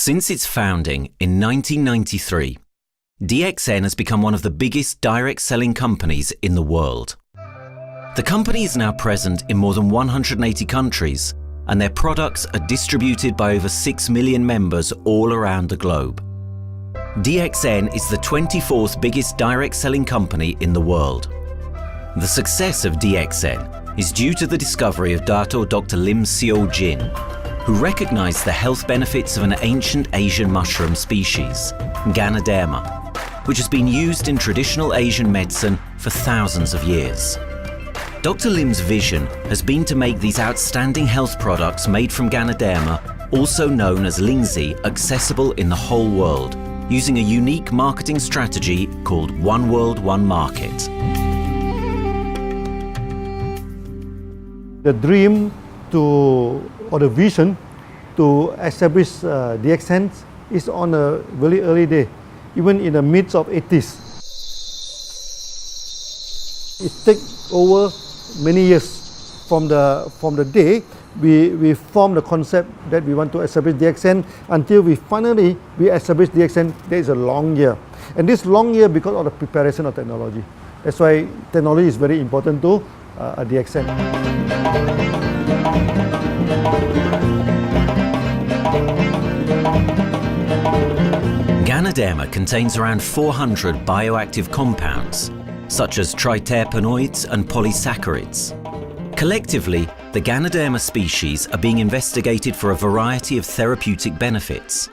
Since its founding in 1993, DXN has become one of the biggest direct selling companies in the world. The company is now present in more than 180 countries, and their products are distributed by over 6 million members all around the globe. DXN is the 24th biggest direct selling company in the world. The success of DXN is due to the discovery of Dr. Lim Seo Jin, who recognized the health benefits of an ancient Asian mushroom species, ganoderma, which has been used in traditional Asian medicine for thousands of years. Dr. Lim's vision has been to make these outstanding health products made from ganoderma, also known as Lingzi, accessible in the whole world, using a unique marketing strategy called One World, One Market. The dream or the vision to establish DXN is on a very early day, even in the midst of 80s. It takes over many years from the day we formed the concept that we want to establish DXN until we finally establish DXN. There is a long year, and this long year because of the preparation of technology. That's why technology is very important to DXN. Ganoderma contains around 400 bioactive compounds, such as triterpenoids and polysaccharides. Collectively, the Ganoderma species are being investigated for a variety of therapeutic benefits: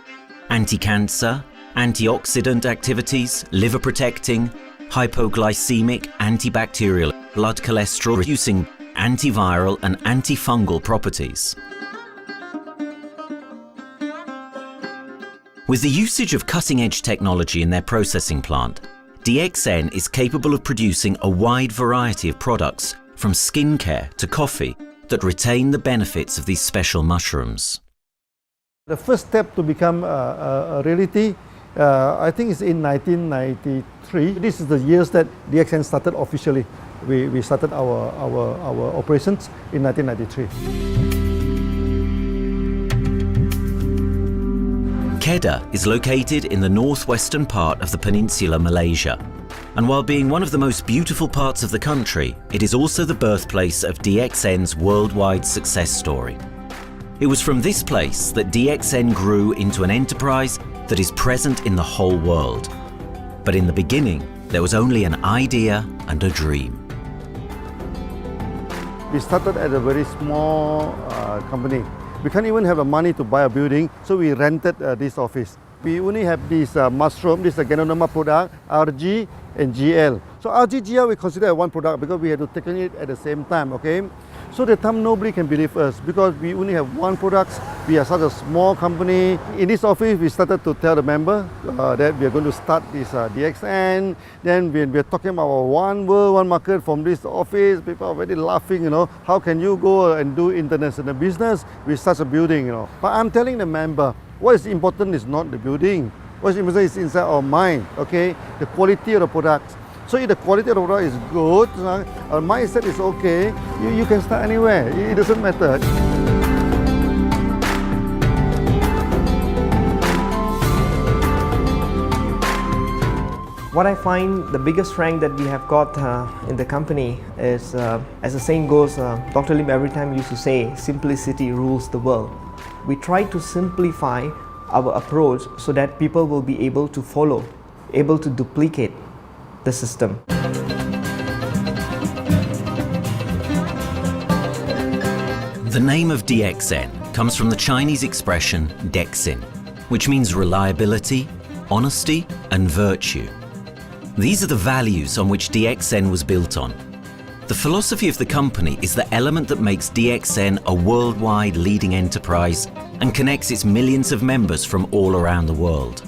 anti-cancer, antioxidant activities, liver protecting, hypoglycemic, antibacterial, blood cholesterol reducing, antiviral and antifungal properties. With the usage of cutting-edge technology in their processing plant, DXN is capable of producing a wide variety of products, from skincare to coffee, that retain the benefits of these special mushrooms. The first step to become a reality, I think, is in 1993. This is the years that DXN started officially. We started our operations in 1993. Kedah is located in the northwestern part of the peninsula Malaysia, and while being one of the most beautiful parts of the country, it is also the birthplace of DXN's worldwide success story. It was from this place that DXN grew into an enterprise that is present in the whole world. But in the beginning, there was only an idea and a dream. We started at a very small company. We can't even have the money to buy a building, so we rented this office. We only have this mushroom, this ganoderma product, RG and GL. So RG, GL we consider one product because we had to take it at the same time, okay? So the time nobody can believe us because we only have one product. We are such a small company. In this office, we started to tell the member that we are going to start this DXN. Then we are talking about one world, one market from this office. People are very laughing, how can you go and do international business with such a building, But I'm telling the member, what is important is not the building. What is important is inside our mind, okay? The quality of the product. So if the quality of the product is good, our mindset is okay, you can start anywhere. It doesn't matter. What I find the biggest strength that we have got in the company is, as the saying goes, Dr. Lim every time used to say, simplicity rules the world. We try to simplify our approach so that people will be able to follow, able to duplicate the system. The name of DXN comes from the Chinese expression Dexin, which means reliability, honesty, and virtue. These are the values on which DXN was built on. The philosophy of the company is the element that makes DXN a worldwide leading enterprise and connects its millions of members from all around the world.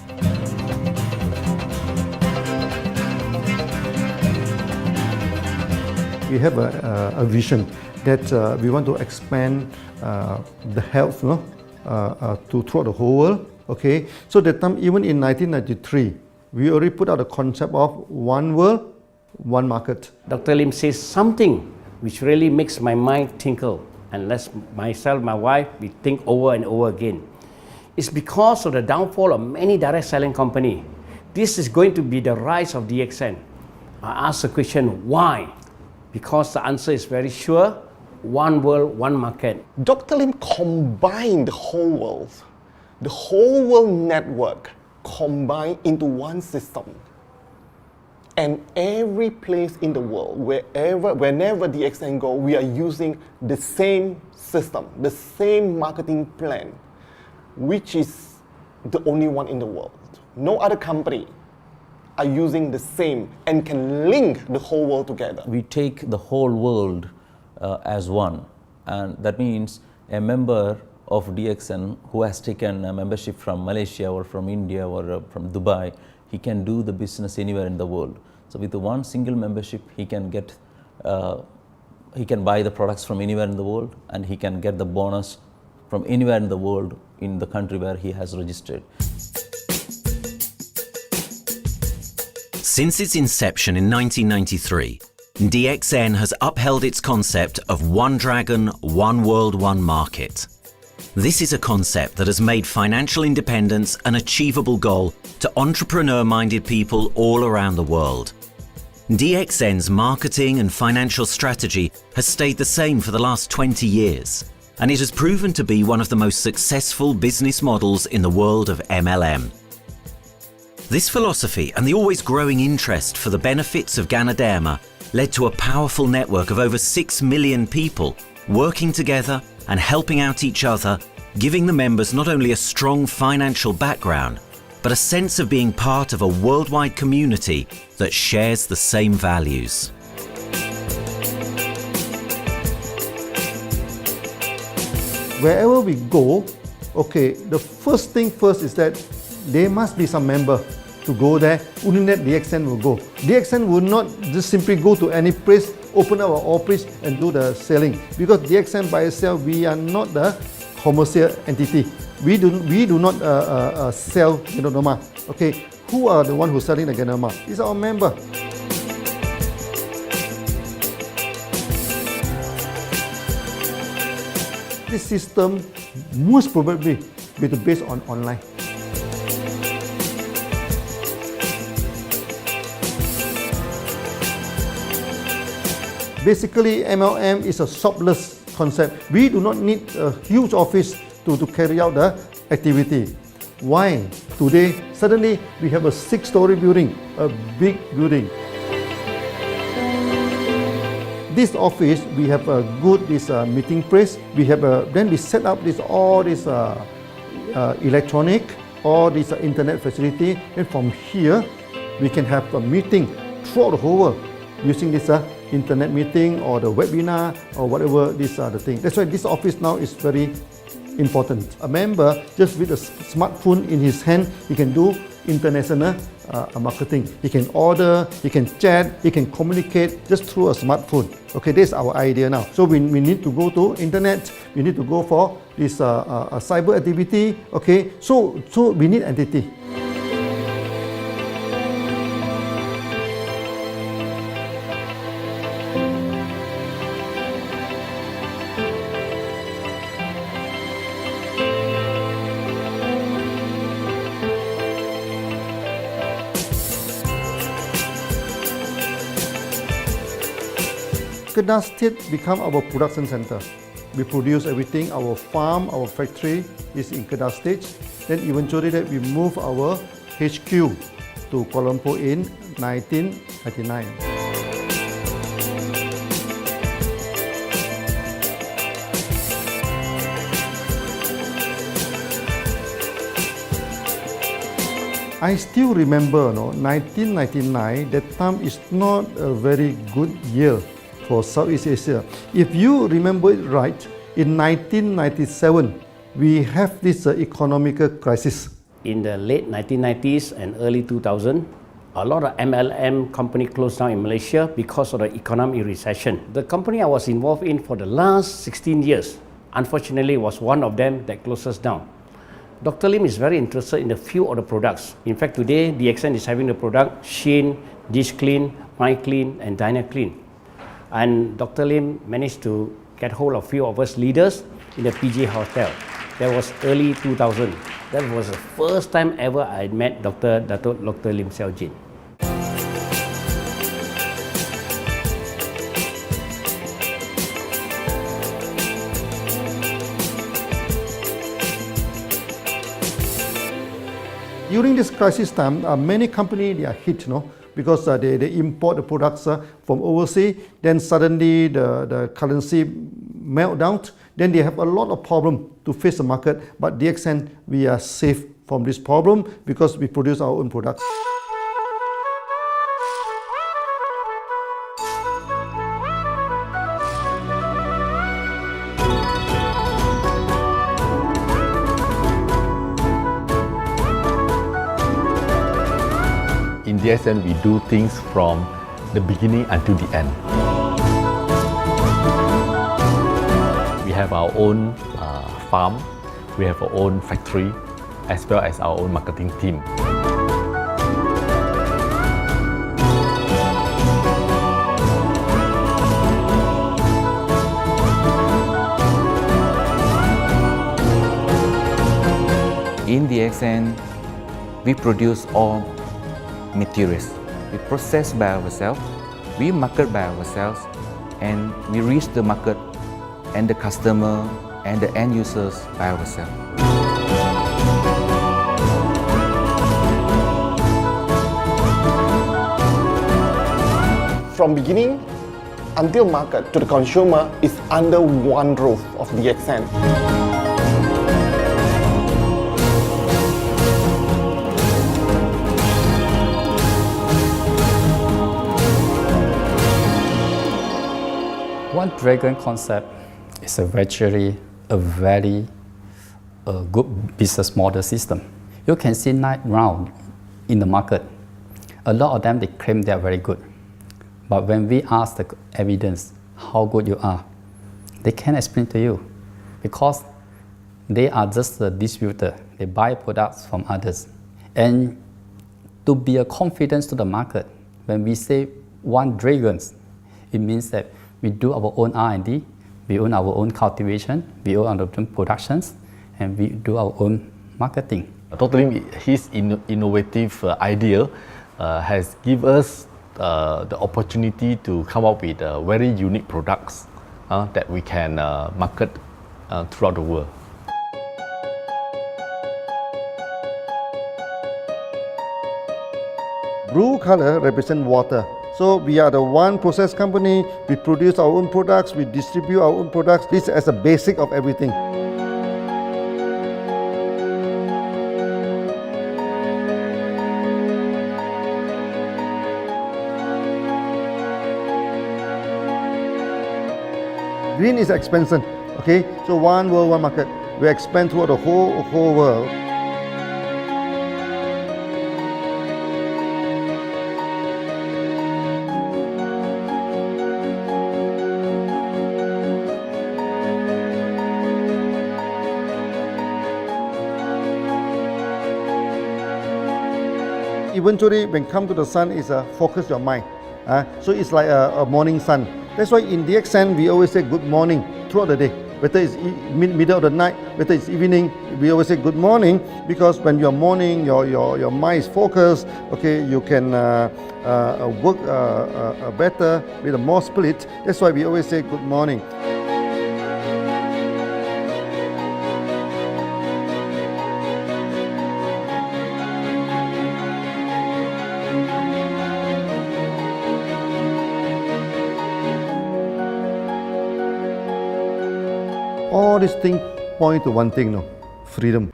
We have a vision that we want to expand the health to throughout the whole world. Okay, so that time, even in 1993, we already put out a concept of one world, one market. Dr. Lim says something which really makes my mind tinkle, and lets myself, my wife, we think over and over again. It's because of the downfall of many direct selling companies. This is going to be the rise of DXN. I ask the question, why? Because the answer is very sure, one world, one market. Dr. Lim combined the whole world network combined into one system. And every place in the world, whenever DXN go, we are using the same system, the same marketing plan, which is the only one in the world. No other company are using the same and can link the whole world together. We take the whole world as one, and that means a member of DXN who has taken a membership from Malaysia or from India or from Dubai, he can do the business anywhere in the world. So with the one single membership, he can get, he can buy the products from anywhere in the world, and he can get the bonus from anywhere in the world in the country where he has registered. Since its inception in 1993, DXN has upheld its concept of one dragon, one world, one market. This is a concept that has made financial independence an achievable goal to entrepreneur-minded people all around the world. DXN's marketing and financial strategy has stayed the same for the last 20 years, and it has proven to be one of the most successful business models in the world of MLM. This philosophy and the always growing interest for the benefits of ganoderma led to a powerful network of over 6 million people working together and helping out each other, giving the members not only a strong financial background, but a sense of being part of a worldwide community that shares the same values. Wherever we go, okay, the first thing first is that there must be some member to go there. Only that DXN will go. DXN will not just simply go to any place, open our office and do the selling. Because DXN by itself, we are not the commercial entity. We do not sell ganoderma. Okay, who are the one who's selling the ganoderma? It's our member. This system most probably will be based on online. Basically, MLM is a shopless concept. We do not need a huge office to carry out the activity. Why? Today, suddenly we have a 6-story building, a big building. This office, we have a good meeting place. We have then we set up all this electronic, all this internet facility. And from here, we can have a meeting throughout the whole world using this internet meeting or the webinar or whatever these are the things. That's why this office now is very important. A member, just with a smartphone in his hand, he can do international marketing. He can order, he can chat, he can communicate just through a smartphone. Okay, that's our idea now. So we need to go to internet, we need to go for this cyber activity. Okay, so we need entity. Kedah State become our production center. We produce everything. Our farm, our factory is in Kedah State. Then eventually that we move our HQ to Kuala Lumpur in 1999. I still remember, 1999, that time is not a very good year for Southeast Asia. If you remember it right, in 1997, we have this economic crisis. In the late 1990s and early 2000, a lot of MLM company closed down in Malaysia because of the economic recession. The company I was involved in for the last 16 years, unfortunately, was one of them that closes down. Dr. Lim is very interested in a few of the products. In fact, today, DXN is having the product Sheen, Dish Clean, My Clean, and Diner Clean. And Dr. Lim managed to get hold of a few of us leaders in the PJ Hotel. That was early 2000. That was the first time ever I met Dr. Lim Xiaojin. During this crisis time, many companies they are hit, because they import the products from overseas. Then suddenly the currency melt down. Then they have a lot of problem to face the market. But DXN, we are safe from this problem because we produce our own products. In DXN, we do things from the beginning until the end. We have our own farm, we have our own factory, as well as our own marketing team. In DXN, we produce all materials. We process by ourselves, we market by ourselves, and we reach the market and the customer and the end users by ourselves. From beginning until market to the consumer is under one roof of DXN. One dragon concept is a very good business model system. You can see now in the market, a lot of them they claim they are very good. But when we ask the evidence how good you are, they can't explain to you because they are just a distributor. They buy products from others. And to be a confidence to the market, when we say one dragon, it means that we do our own R&D, we own our own cultivation, we own our own productions, and we do our own marketing. Totally, his innovative idea has given us the opportunity to come up with very unique products that we can market throughout the world. Blue color represents water. So we are the one process company, we produce our own products, we distribute our own products. This is the basic of everything. Green is expansion, okay? So one world, one market. We expand throughout the whole world. Eventually, when come to the sun, is focus your mind. So it's like a morning sun. That's why in DXN, we always say good morning throughout the day. Whether it's middle of the night, whether it's evening, we always say good morning because when you're morning, your mind is focused. Okay, you can work better with a more spirit. That's why we always say good morning. All these things point to one thing, freedom.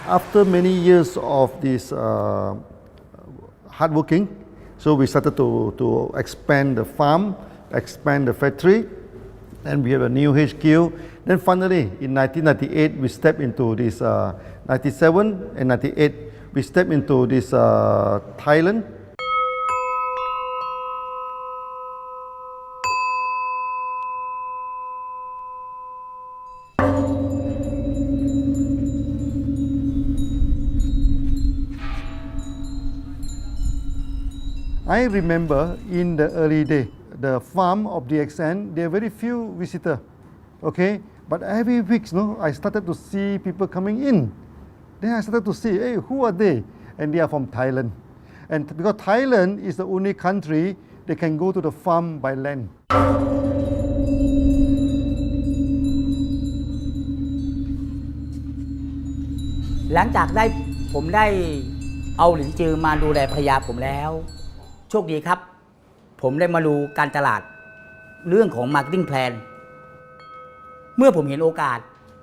After many years of this hard working, so we started to expand the farm, expand the factory, and we have a new HQ. Then finally, in 1998, we stepped into this, 97 and 98, we stepped into this Thailand. I remember in the early day, the farm of DXN, there are very few visitors, okay? But every week, I started to see people coming in. Then I started to see, hey, who are they? And they are from Thailand. And because Thailand is the only country they can go to the farm by land. หลังจากผมได้เอาหลินจือมาดูแลภรรยาผมแล้ว โชคดีครับ ผมได้มาดูการตลาดเรื่องของ Marketing Plan เมื่อผมเห็นโอกาส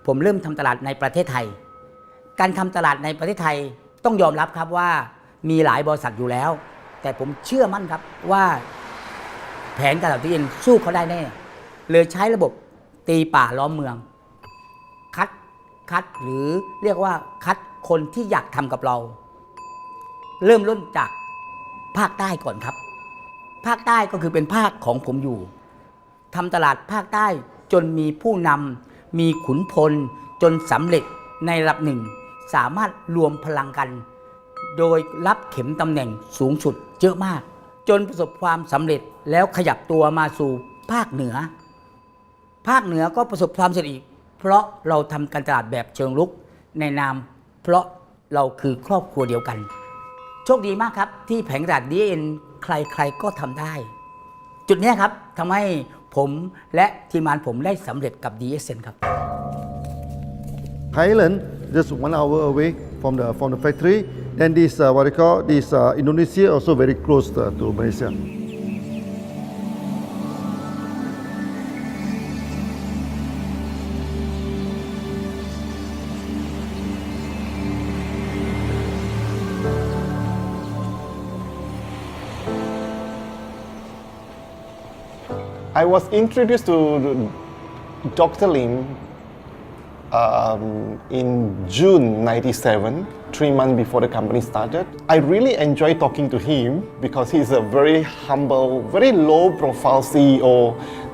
ผมเริ่มทำตลาดในประเทศไทย การทำตลาดในประเทศไทยต้องยอมรับครับว่ามีหลายบริษัทอยู่แล้ว แต่ผมเชื่อมั่นครับว่าแผนการตลาดที่เองสู้เขาได้แน่เลยใช้ระบบตีป่าล้อมเมืองคัดหรือเรียกว่าคัดคนที่อยากทำกับเราเริ่มต้นจากภาคใต้ก่อนครับภาคใต้ก็คือเป็นภาคของผมอยู่ทำตลาดภาคใต้จนมีผู้นำมีขุนพลจนสำเร็จในระดับหนึ่งสามารถรวมพลังกันโดยรับเข็มตำแหน่งสูงสุดเยอะมากจนประสบความสำเร็จแล้วขยับตัวมาสู่ภาคเหนือก็ประสบความสำเร็จอีกเพราะเราทำการตลาดแบบเชิงรุกในนามเพราะเราคือครอบครัวเดียวกันโชคดีมากครับที่แผงตลาด DXN ใครๆก็ทำได้จุดนี้ครับทำให้ผมและทีมงานผมได้สำเร็จกับ DXN ครับ Thailand just 1 hour away from the factory. Then this what they call this Indonesia also very close to Malaysia. I was introduced to Dr. Lim in June '97, 3 months before the company started. I really enjoyed talking to him because he's a very humble, very low-profile CEO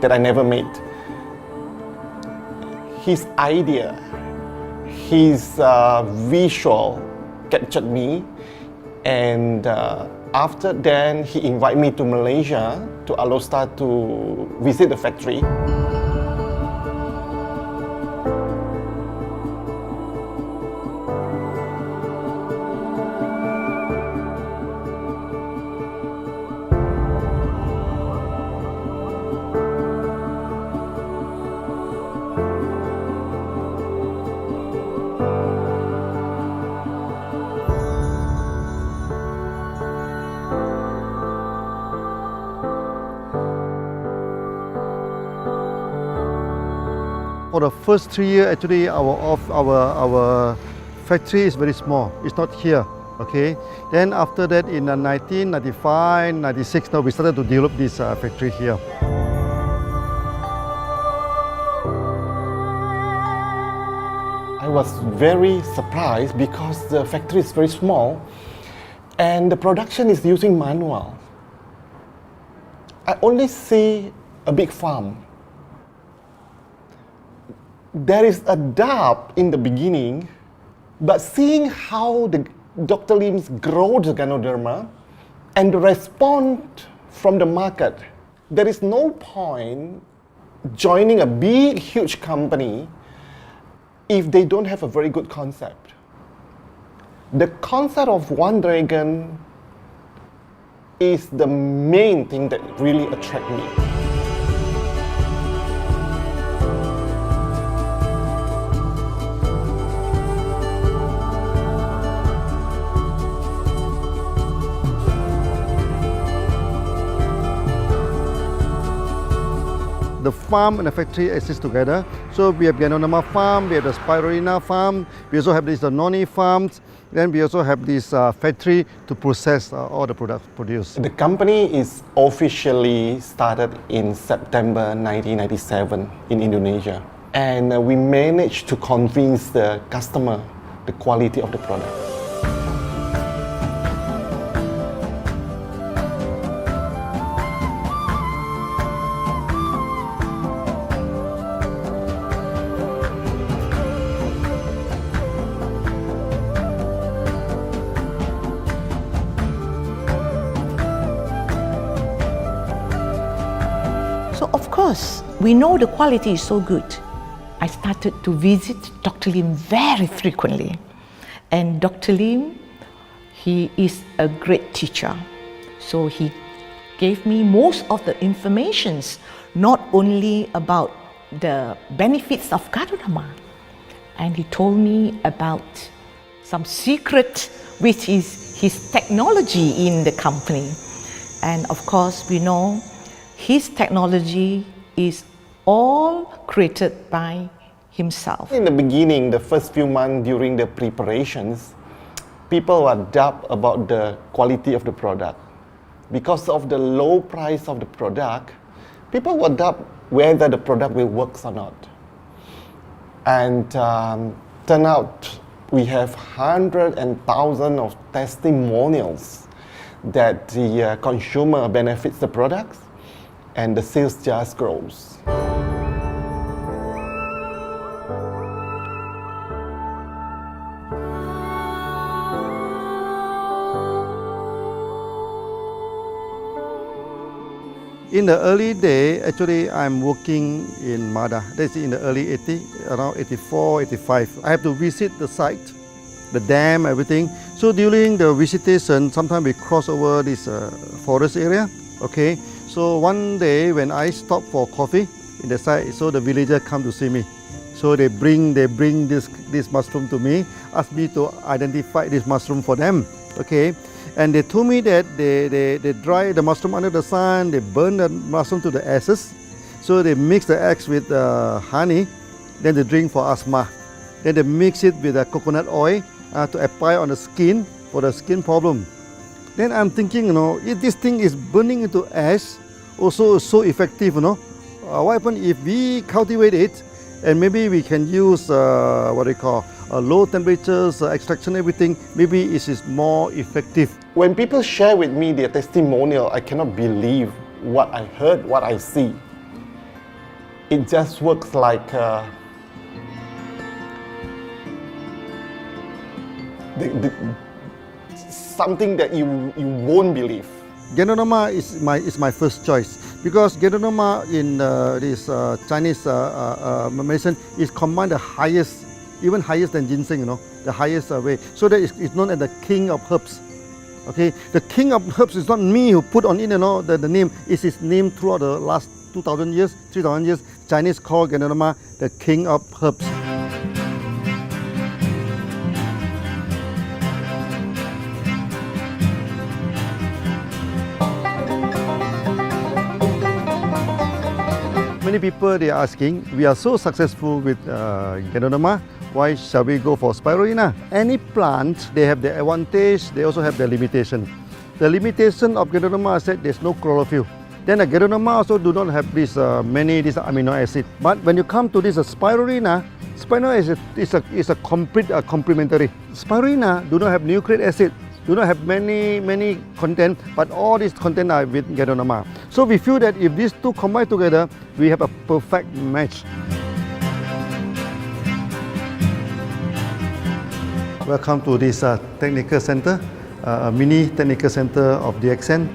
that I never met. His idea, his visual captured me, and after then he invited me to Malaysia to Alostar to visit the factory. For the first 3 years, actually, our factory is very small. It's not here, okay. Then after that, in 1995, 96, now we started to develop this factory here. I was very surprised because the factory is very small and the production is using manual. I only see a big farm. There is a doubt in the beginning, but seeing how Dr. Lim's grow the ganoderma and the response from the market, there is no point joining a big, huge company if they don't have a very good concept. The concept of One Dragon is the main thing that really attracts me. The farm and the factory exist together. So we have ganoderma farm, we have the spirulina farm, we also have the noni farms, then we also have this factory to process all the products produced. The company is officially started in September 1997 in Indonesia. And we managed to convince the customer the quality of the product. we know the quality is so good, I started to visit Dr. Lim very frequently. And Dr. Lim, he is a great teacher. So he gave me most of the informations, not only about the benefits of ganoderma, and he told me about some secret, which is his technology in the company. And of course, we know his technology is all created by himself. In the beginning, the first few months during the preparations, people were doubt about the quality of the product. Because of the low price of the product, people were doubt whether the product will work or not. And turn out we have hundreds and thousands of testimonials that the consumer benefits the products and the sales just grows. In the early day, actually, I'm working in Mada. That's in the early 80s, around 84, 85. I have to visit the site, the dam, everything. So during the visitation, sometimes we cross over this forest area. Okay. So one day when I stop for coffee in the site, so the villager come to see me. So they bring this mushroom to me, ask me to identify this mushroom for them. Okay. And they told me that they dry the mushroom under the sun, they burn the mushroom to the ashes. So they mix the eggs with honey, then they drink for asthma. Then they mix it with coconut oil to apply on the skin for the skin problem. Then I'm thinking, if this thing is burning into ash, also so effective, what happens if we cultivate it and maybe we can use low temperatures, extraction, everything, maybe it is more effective. When people share with me their testimonial, I cannot believe what I heard, what I see. It just works like something that you won't believe. Ganoderma is my first choice because ganoderma in this Chinese medicine is combined the highest, even higher than ginseng, the highest way. So that it's known as the king of herbs. Okay, the king of herbs is not me who put on it, the name. It's his name throughout the last 2,000 years, 3,000 years. Chinese call ganoderma the king of herbs. Many people they are asking, we are so successful with ganoderma, why shall we go for spirulina? Any plant, they have their advantage, they also have their limitation. The limitation of ganoderma is that there's no chlorophyll. Then the ganoderma also do not have this many amino acid. But when you come to this spirulina, spirulina is a complete complementary. Spirulina do not have nucleic acid, do not have many content, but all these content are with ganoderma. So we feel that if these two combine together, we have a perfect match. Welcome to this technical center, a mini technical center of DXN.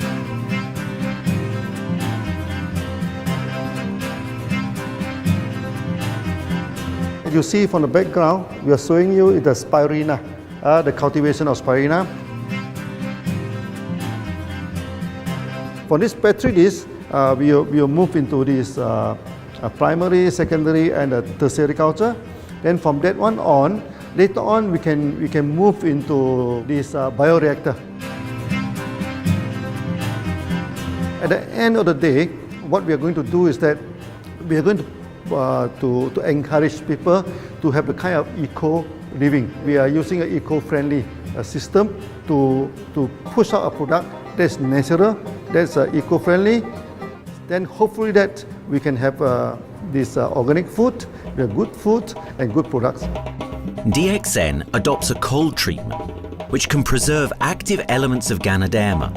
As you see from the background, we are showing you the spirulina, the cultivation of spirulina. For this petri dish, we will move into this primary, secondary, and tertiary culture. Then from that one on, later on we can move into this bioreactor. At the end of the day, what we are going to do is that we are going to encourage people to have the kind of eco living. We are using an eco-friendly system to push out a product that's natural, that's eco-friendly. Then hopefully that we can have this organic food, good food and good products. DXN adopts a cold treatment which can preserve active elements of ganoderma.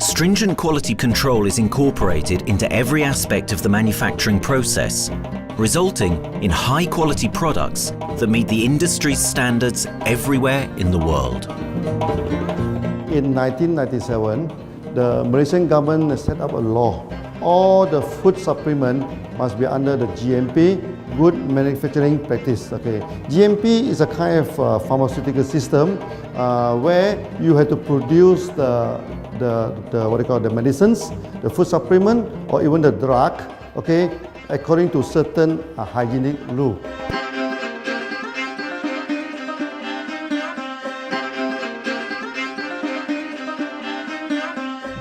Stringent quality control is incorporated into every aspect of the manufacturing process, resulting in high-quality products that meet the industry's standards everywhere in the world. In 1997, the Malaysian government set up a law. All the food supplement must be under the GMP, Good Manufacturing Practice. Okay, GMP is a kind of pharmaceutical system where you have to produce the what you call the medicines, the food supplement, or even the drug. Okay, according to certain hygienic rule.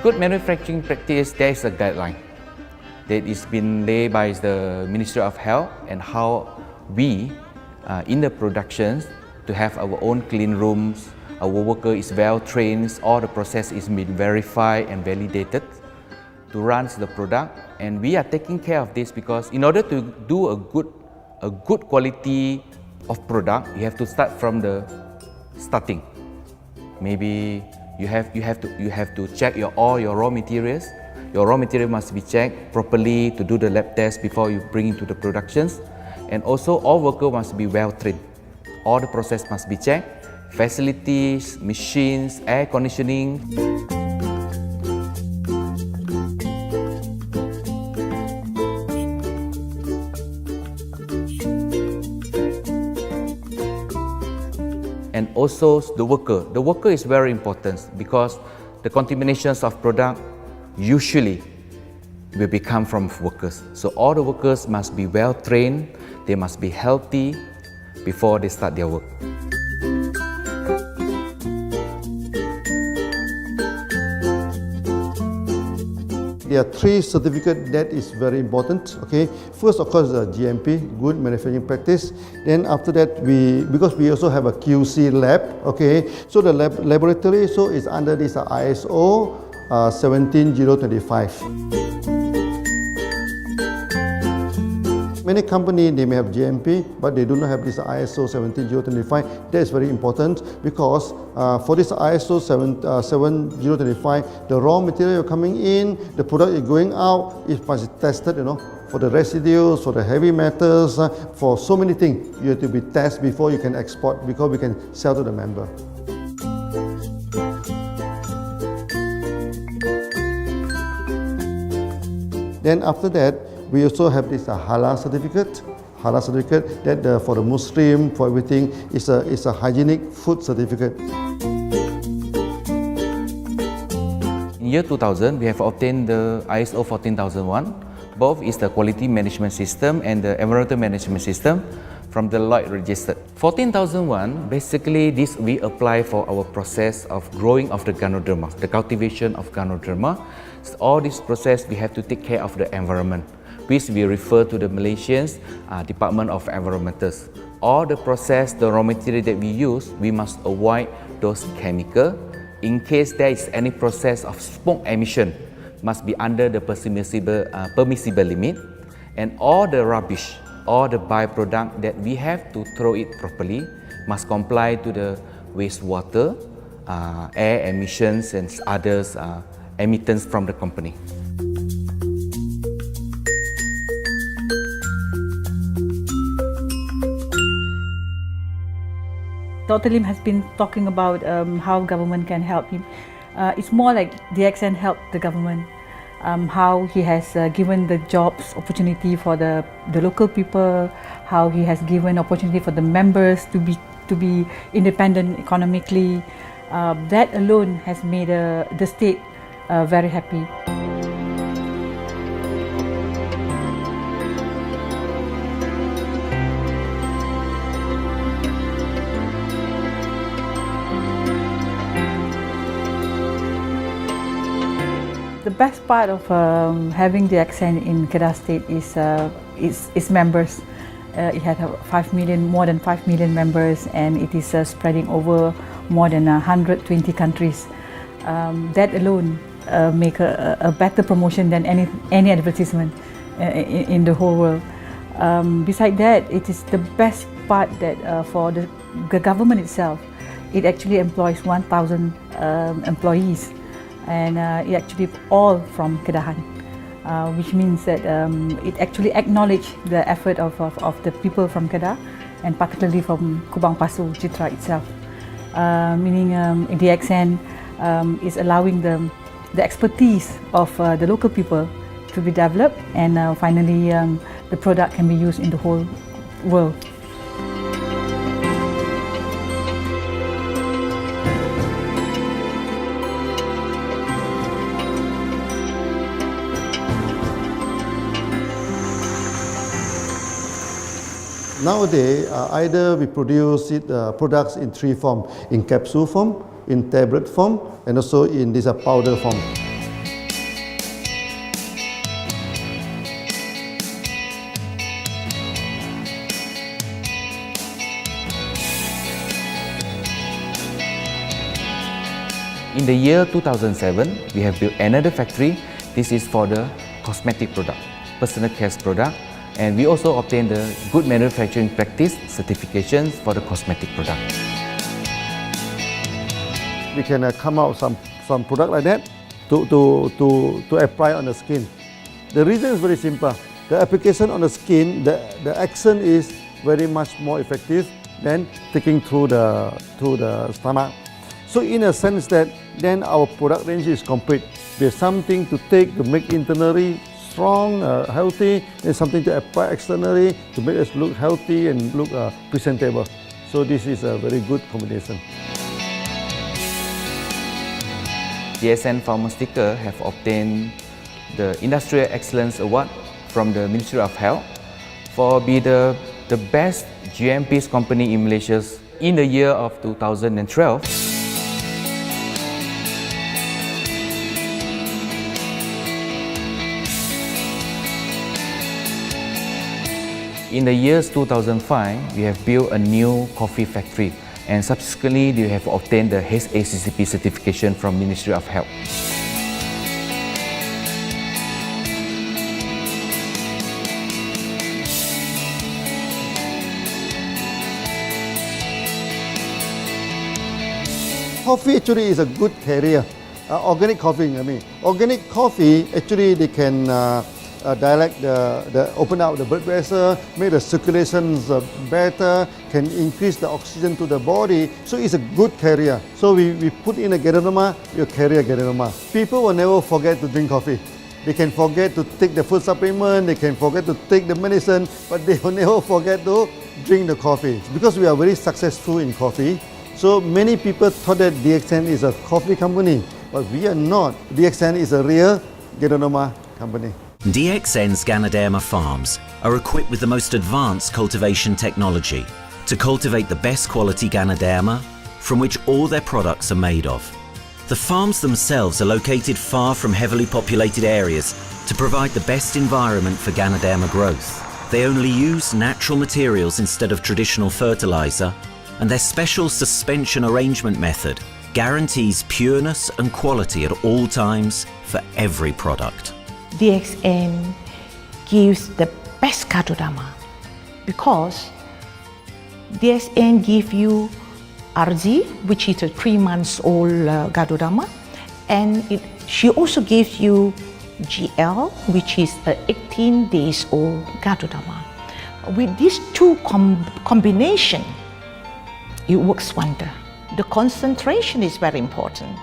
Good manufacturing practice, there is a guideline that is been laid by the Ministry of Health and how we in the productions to have our own clean rooms, our worker is well trained, all the process is been verified and validated to run the product, and we are taking care of this because in order to do a good quality of product, you have to start from the starting. Maybe you have to check all your raw materials. Your raw material must be checked properly to do the lab test before you bring into the productions. And also all workers must be well trained. All the process must be checked. Facilities, machines, air conditioning. And also the worker. The worker is very important because the contaminations of product usually will become from workers. So all the workers must be well trained, they must be healthy before they start their work. There are 3 certificates that is very important. Okay, first of course the GMP, Good Manufacturing Practice. Then after that because we also have a QC lab. Okay, so the laboratory so is under this ISO 17025. Many companies they may have GMP, but they do not have this ISO 17025. That is very important because for this ISO 7025, the raw material coming in, the product is going out, it must be tested, for the residues, for the heavy metals, for so many things. You have to be tested before you can export, because we can sell to the member. Then after that, we also have this halal certificate. Halal certificate that for the Muslim, for everything, is a hygienic food certificate. In year 2000, we have obtained the ISO 14001. Both is the quality management system and the environmental management system from the Lloyd registered. 14001, basically this we apply for our process of growing of the ganoderma, the cultivation of ganoderma. So all this process we have to take care of the environment, which we refer to the Malaysians Department of Environmentals. All the process, the raw material that we use, we must avoid those chemicals. In case there is any process of smoke emission, must be under the permissible limit, and all the rubbish, all the byproduct that we have to throw it properly must comply to the wastewater, air emissions and others emittance from the company. Dr. Lim has been talking about how government can help him. It's more like DXN helped the government, how he has given the jobs opportunity for the local people, how he has given opportunity for the members to be independent economically. That alone has made the state very happy. The best part of having the DXN in Kedah State is members. It had more than 5 million members, and it is spreading over more than 120 countries. That alone make a better promotion than any advertisement in the whole world. Besides that, it is the best part that for the government itself, it actually employs 1,000 employees, and it actually all from Kedahan, which means that it actually acknowledges the effort of the people from Kedah, and particularly from Kubang Pasu Citra itself. Meaning DXN is allowing the expertise of the local people to be developed, and finally the product can be used in the whole world. Nowadays, either we produce products in three forms: in capsule form, in tablet form, and also in this powder form. In the year 2007, we have built another factory. This is for the cosmetic product, personal care product, and we also obtained the good manufacturing practice certifications for the cosmetic product. We can come out some product like that to apply on the skin. The reason is very simple. The application on the skin, the action is very much more effective than taking through the stomach. So in a sense that then our product range is complete. There's something to take to make internally strong, healthy, and something to apply externally to make us look healthy and look presentable. So this is a very good combination. DXN Pharmaceutical have obtained the Industrial Excellence Award from the Ministry of Health for be the best GMP company in Malaysia in the year of 2012. In the years 2005, we have built a new coffee factory, and subsequently we have obtained the HACCP certification from Ministry of Health. Coffee actually is a good carrier. Organic coffee, Organic coffee, actually they can dilate open up the blood vessel, make the circulations better, can increase the oxygen to the body. So it's a good carrier. So we put in a ganoderma, you carry a ganoderma. People will never forget to drink coffee. They can forget to take the food supplement, they can forget to take the medicine, but they will never forget to drink the coffee. Because we are very successful in coffee, so many people thought that DXN is a coffee company, but we are not. DXN is a real ganoderma company. DXN's Ganoderma farms are equipped with the most advanced cultivation technology to cultivate the best quality Ganoderma from which all their products are made of. The farms themselves are located far from heavily populated areas to provide the best environment for Ganoderma growth. They only use natural materials instead of traditional fertilizer, and their special suspension arrangement method guarantees pureness and quality at all times for every product. DXN gives the best ganoderma because DXN gives you RZ, which is a 3 months old ganoderma, and she also gives you GL, which is a 18 days old ganoderma. With these two combination, it works wonder. The concentration is very important.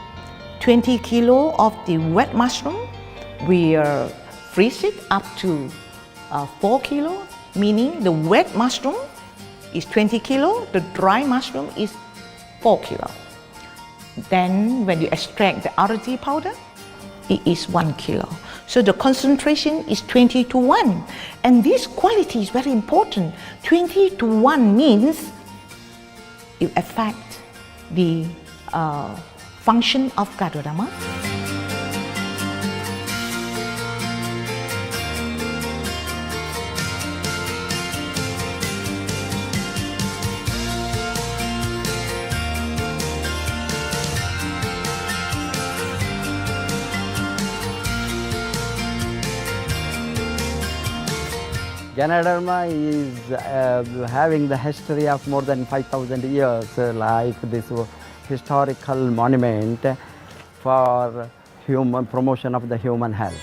20 kilo of the wet mushroom, we freeze it up to 4 kilo, meaning the wet mushroom is 20 kilo, the dry mushroom is 4 kilo. Then when you extract the RZ powder, it is 1 kilo. So the concentration is 20 to 1. And this quality is very important. 20 to 1 means it affects the function of ganoderma. Ganoderma is having the history of more than 5,000 years, like this historical monument for human promotion of the human health.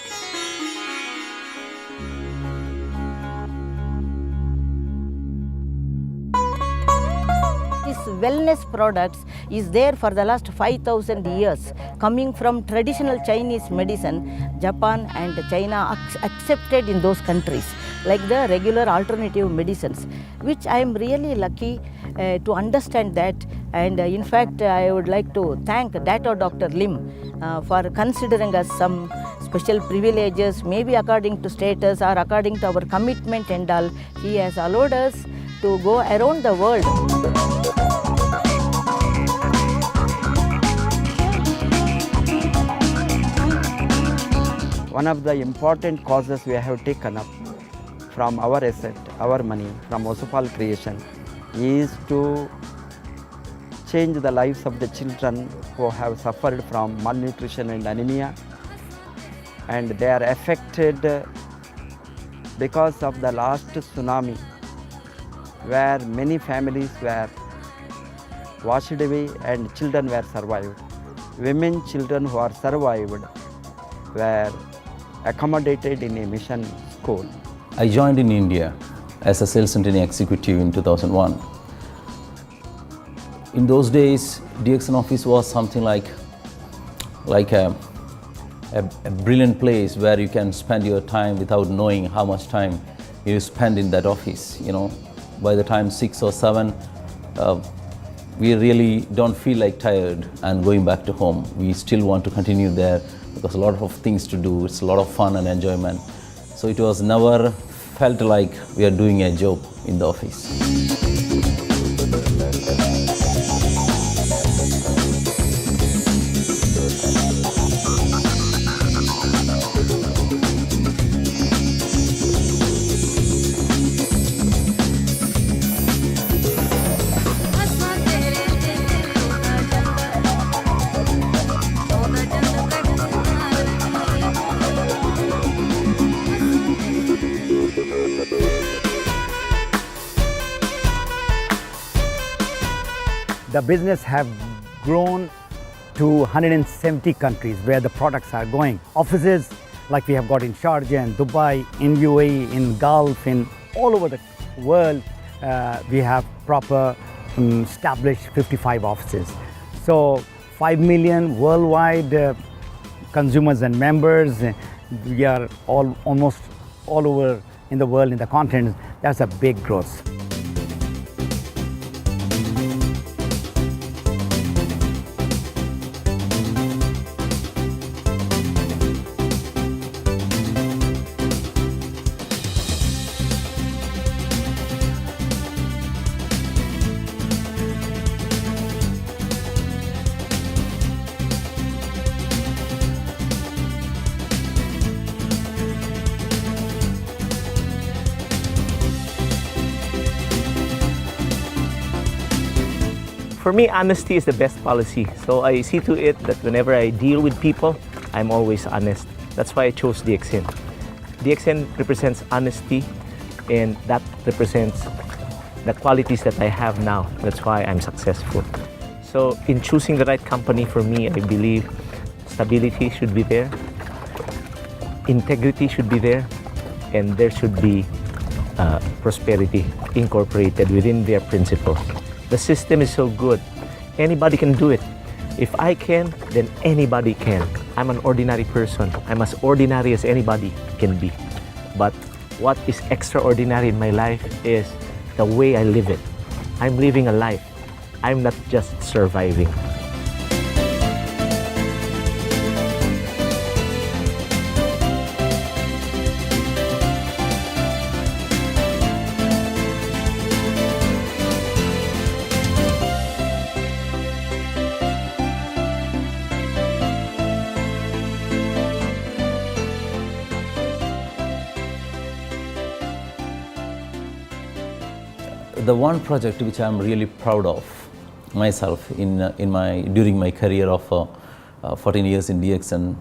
This wellness products is there for the last 5,000 years, coming from traditional Chinese medicine. Japan and China accepted in those countries, like the regular alternative medicines, which I am really lucky to understand that. And in fact, I would like to thank Dr. Lim for considering us some special privileges, maybe according to status or according to our commitment and all. He has allowed us to go around the world. One of the important causes we have taken up from our asset, our money, from Osopal creation, is to change the lives of the children who have suffered from malnutrition and anemia, and they are affected because of the last tsunami, where many families were washed away and children were survived. Women, children who are survived were accommodated in a mission school. I joined in India as a sales and training executive in 2001. In those days, DXN office was something like a brilliant place where you can spend your time without knowing how much time you spend in that office. You know, by the time 6 or 7, we really don't feel like tired and going back to home. We still want to continue there because a lot of things to do. It's a lot of fun and enjoyment. So it was never felt like we are doing a job in the office. The business have grown to 170 countries where the products are going. Offices like we have got in Sharjah and Dubai, in UAE, in Gulf, in all over the world, we have proper established 55 offices. So 5 million worldwide consumers and members. We are almost all over in the world, in the continents. That's a big growth. For me, honesty is the best policy. So I see to it that whenever I deal with people, I'm always honest. That's why I chose DXN. DXN represents honesty, and that represents the qualities that I have now. That's why I'm successful. So in choosing the right company for me, I believe stability should be there, integrity should be there, and there should be prosperity incorporated within their principles. The system is so good. Anybody can do it. If I can, then anybody can. I'm an ordinary person. I'm as ordinary as anybody can be. But what is extraordinary in my life is the way I live it. I'm living a life. I'm not just surviving. The one project which I'm really proud of myself during my career of 14 years in DXN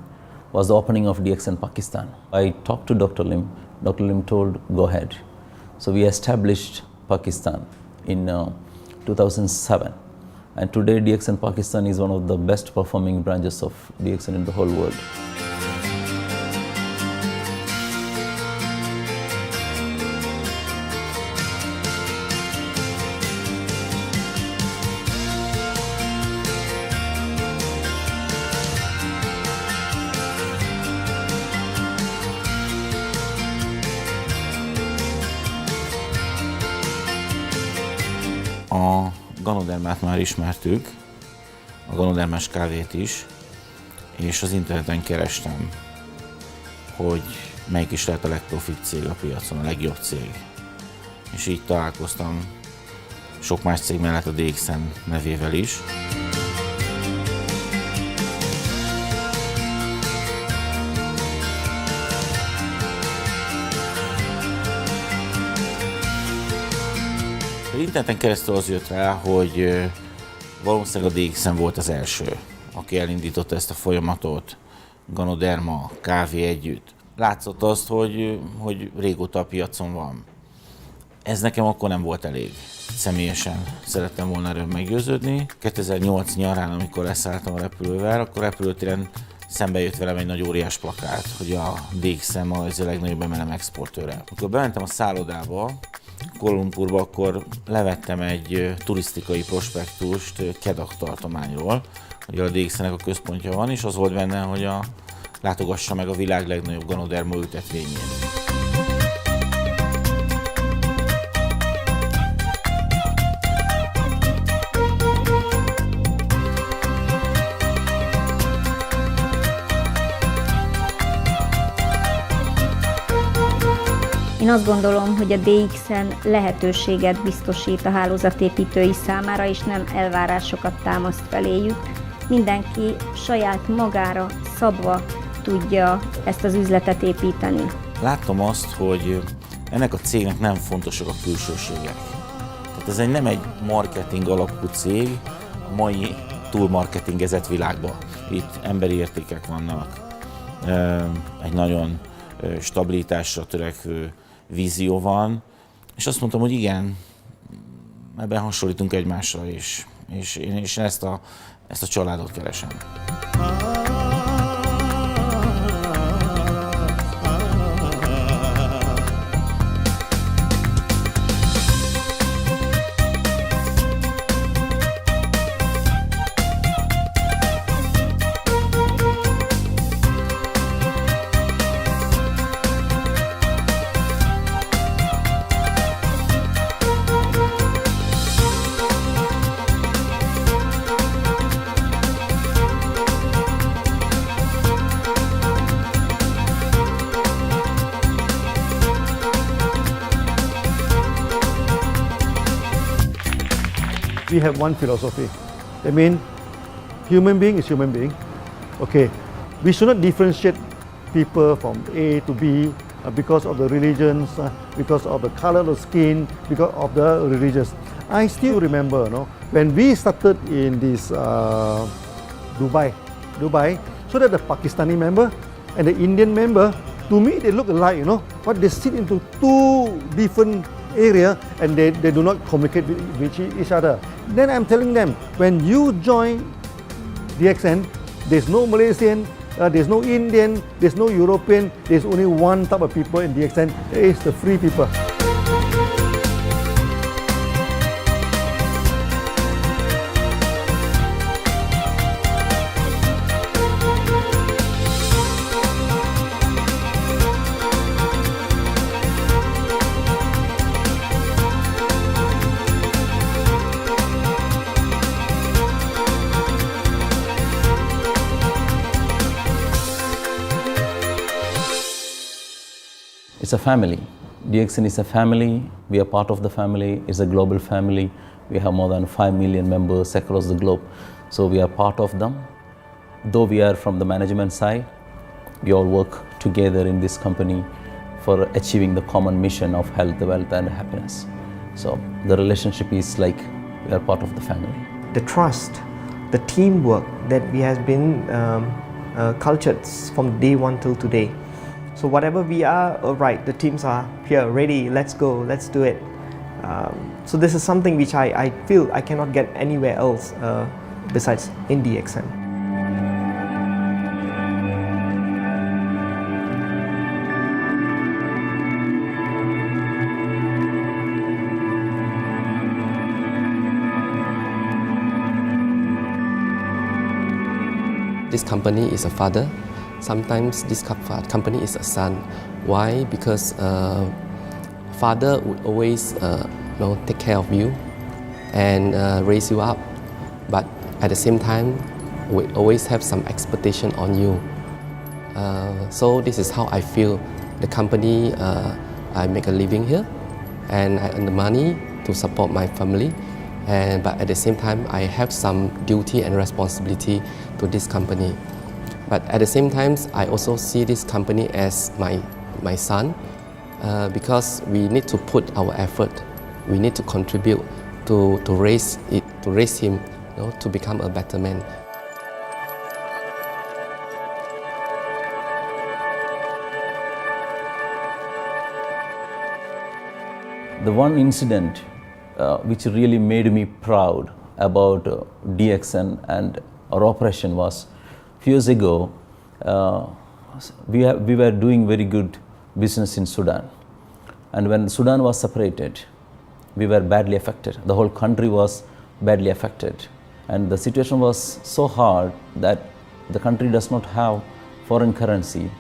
was the opening of DXN Pakistan. I talked to Dr. Lim. Dr. Lim told, go ahead. So we established Pakistan in 2007. And today DXN Pakistan is one of the best performing branches of DXN in the whole world. A ganodermát már ismertük, a ganodermás kávét is, és az interneten kerestem, hogy melyik is lehet a legprofibb cég a piacon, a legjobb cég. És így találkoztam sok más cég mellett a DXN nevével is. Az interneten keresztül az jött rá, hogy valószínűleg a DXN volt az első, aki elindította ezt a folyamatot, ganoderma, kávé együtt. Látszott azt, hogy régóta a piacon van. Ez nekem akkor nem volt elég. Személyesen szerettem volna erről meggyőződni. 2008 nyarán, amikor leszálltam a repülővel, akkor repülőtéren szembe jött velem egy nagy óriás plakát, hogy a DXN Malajzia legnagyobb MLM exportőre. Amikor bementem a szállodába, Kuala Lumpurba, akkor levettem egy turisztikai prospektust Kedah tartományról, hogy a DXN-nek a központja van, és az volt benne, hogy látogassa meg a világ legnagyobb ganoderma ültetvényét. Én azt gondolom, hogy a DXN lehetőséget biztosít a hálózatépítői számára, és nem elvárásokat támaszt feléjük. Mindenki saját magára szabva tudja ezt az üzletet építeni. Láttam azt, hogy ennek a cégnek nem fontosak a külsőségek. Tehát ez nem egy marketing alapú cég a mai túlmarketingezett világban. Itt emberi értékek vannak, egy nagyon stabilitásra törekvő vízió van, és azt mondtam, hogy igen, ebben hasonlítunk egymásra is, és én ezt a családot keresem. We have one philosophy. I mean, human being is human being. Okay, we should not differentiate people from A to B because of the religions, because of the color of skin, because of the religious. I still remember, when we started in this Dubai, so that the Pakistani member and the Indian member, to me they look alike, but they sit into two different area and they do not communicate with each other. Then I'm telling them, when you join DXN, there's no Malaysian, there's no Indian, there's no European, there's only one type of people in DXN, it's the free people. It's a family. DXN is a family. We are part of the family. It's a global family. We have more than 5 million members across the globe. So we are part of them. Though we are from the management side, we all work together in this company for achieving the common mission of health, wealth and happiness. So the relationship is like we are part of the family. The trust, the teamwork that we has been cultured from day one till today. So whatever we are, right, the teams are here, ready, let's go, let's do it. So this is something which I feel I cannot get anywhere else besides in DXN. This company is a father. Sometimes this company is a son. Why? Because father would always take care of you, and raise you up. But at the same time, we always have some expectation on you. So this is how I feel. The company, I make a living here, and I earn the money to support my family. But at the same time, I have some duty and responsibility to this company. But at the same time, I also see this company as my son, because we need to put our effort. We need to contribute to raise him, to become a better man. The one incident which really made me proud about DXN and our operation was few years ago. We were doing very good business in Sudan, and when Sudan was separated, we were badly affected. The whole country was badly affected, and the situation was so hard that the country does not have foreign currency,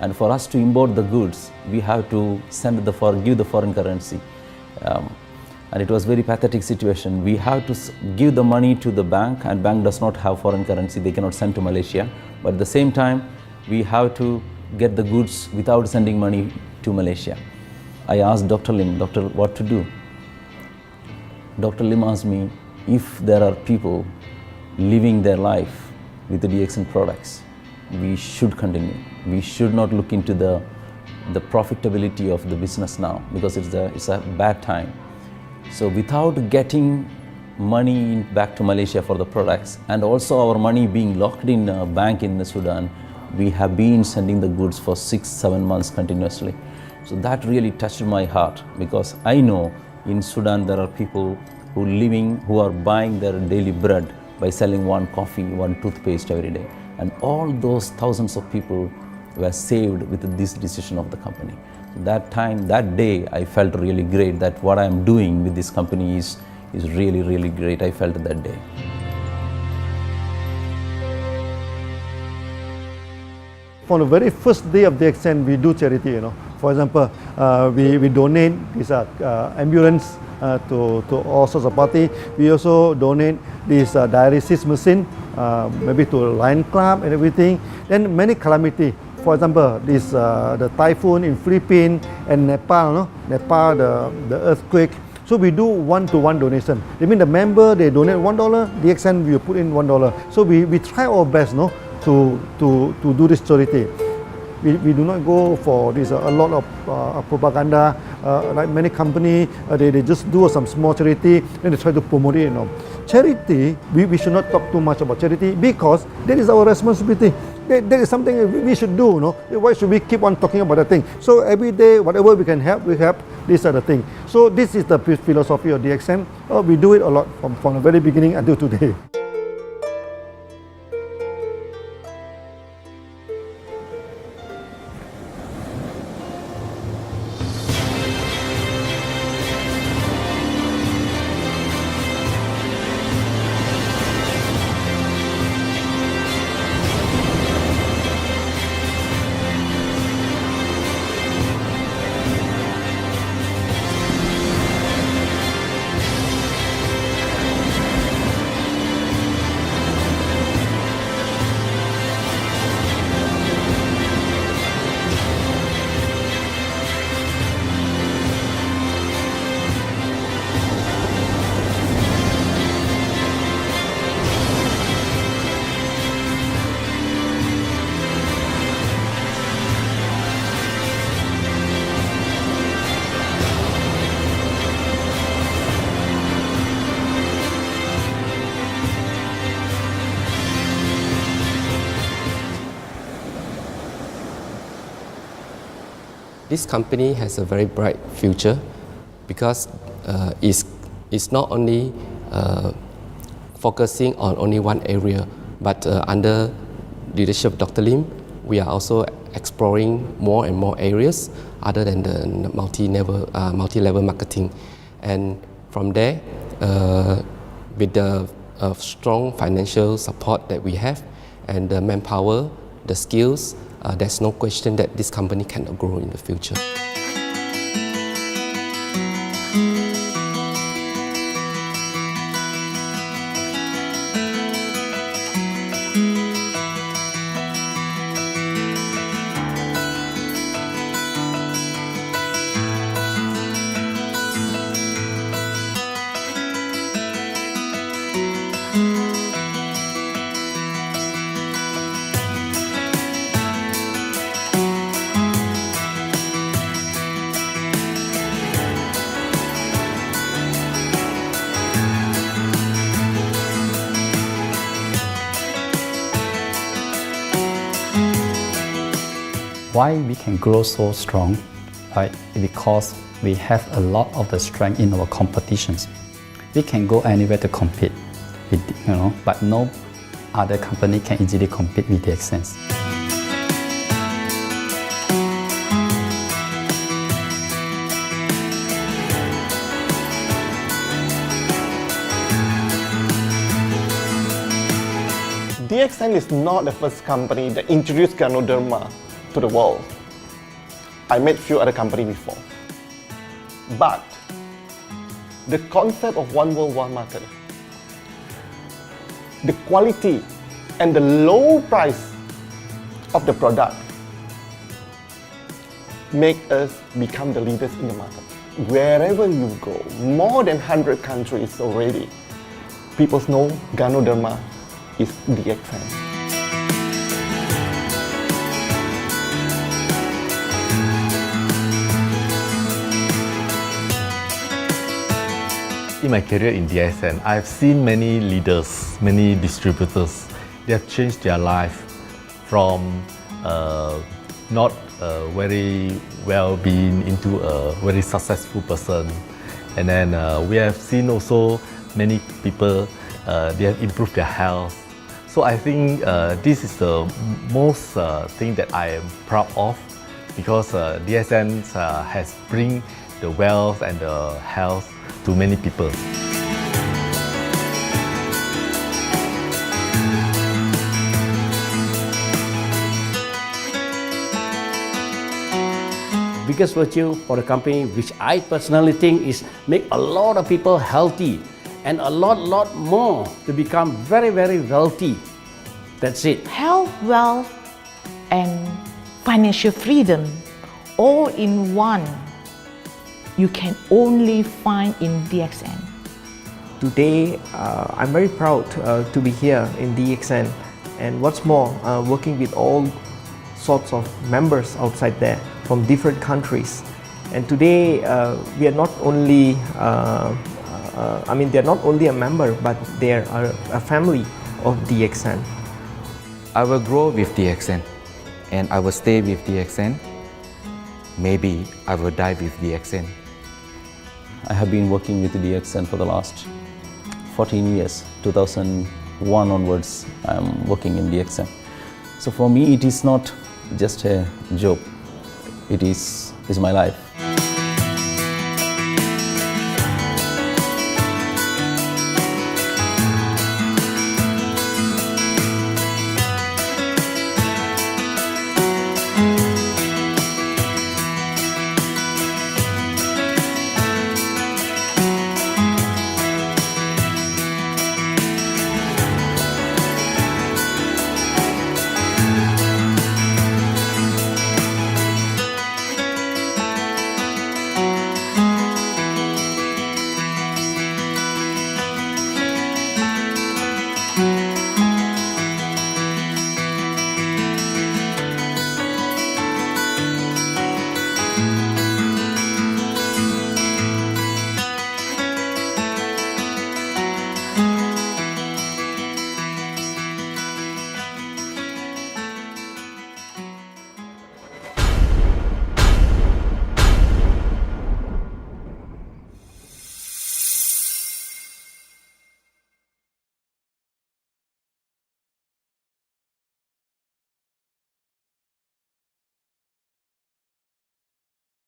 and for us to import the goods, we have to give the foreign currency. And it was very pathetic situation. We have to give the money to the bank, and bank does not have foreign currency. They cannot send to Malaysia. But at the same time, we have to get the goods without sending money to Malaysia. I asked Dr. Lim, doctor, what to do? Dr. Lim asked me if there are people living their life with the DXN products, we should continue. We should not look into the profitability of the business now, because it's a bad time. So without getting money back to Malaysia for the products, and also our money being locked in a bank in Sudan, we have been sending the goods for 6-7 months continuously. So that really touched my heart, because I know in Sudan there are people who are buying their daily bread by selling one coffee, one toothpaste every day. And all those thousands of people were saved with this decision of the company. That day, I felt really great that what I am doing with this company is really, really great. I felt that day. From the very first day of DXN, we do charity. For example, we donate this ambulance to all sorts of party. We also donate this dialysis machine, maybe to Lion Club and everything. Then many calamity. For example, the typhoon in Philippines and Nepal, the earthquake. So we do one-to-one donation. That means the member, they donate $1, DXN will put in $1. So we try our best to do this charity. We do not go for this a lot of propaganda. Like many companies, they just do some small charity and they try to promote it. Charity, we should not talk too much about charity, because that is our responsibility. That is something we should do. Why should we keep on talking about that thing? So every day, whatever we can help, we help. These are the things. So this is the philosophy of DXN. We do it a lot from the very beginning until today. This company has a very bright future, because it's not only focusing on only one area, but under leadership of Dr. Lim, we are also exploring more and more areas other than the multi-level marketing. And from there, with the strong financial support that we have and the manpower, the skills, there's no question that this company cannot grow in the future. เ Why we can grow so strong? Right? Because we have a lot of the strength in our competitions. We can go anywhere to compete, with, but no other company can easily compete with DXN. DXN is not the first company that introduced ganoderma to the world. I met few other companies before. But the concept of one world, one market, the quality and the low price of the product make us become the leaders in the market. Wherever you go, more than 100 countries already, people know ganoderma is DXN. In my career in DXN, I've seen many leaders, many distributors. They have changed their life from not very well-being into a very successful person. And then we have seen also many people, they have improved their health. So I think this is the most thing that I am proud of, because DXN has bring the wealth and the health to many people. Biggest virtue for the company, which I personally think is make a lot of people healthy and a lot more to become very wealthy. That's it. Health, wealth, and financial freedom all in one. You can only find in DXN. Today, I'm very proud to be here in DXN, and what's more, working with all sorts of members outside there from different countries. And today, we are not only, they're not only a member, but they're a family of DXN. I will grow with DXN, and I will stay with DXN. Maybe I will die with DXN. I have been working with DXN for the last 14 years. 2001 onwards, I am working in DXN. So for me, it is not just a job. It is my life.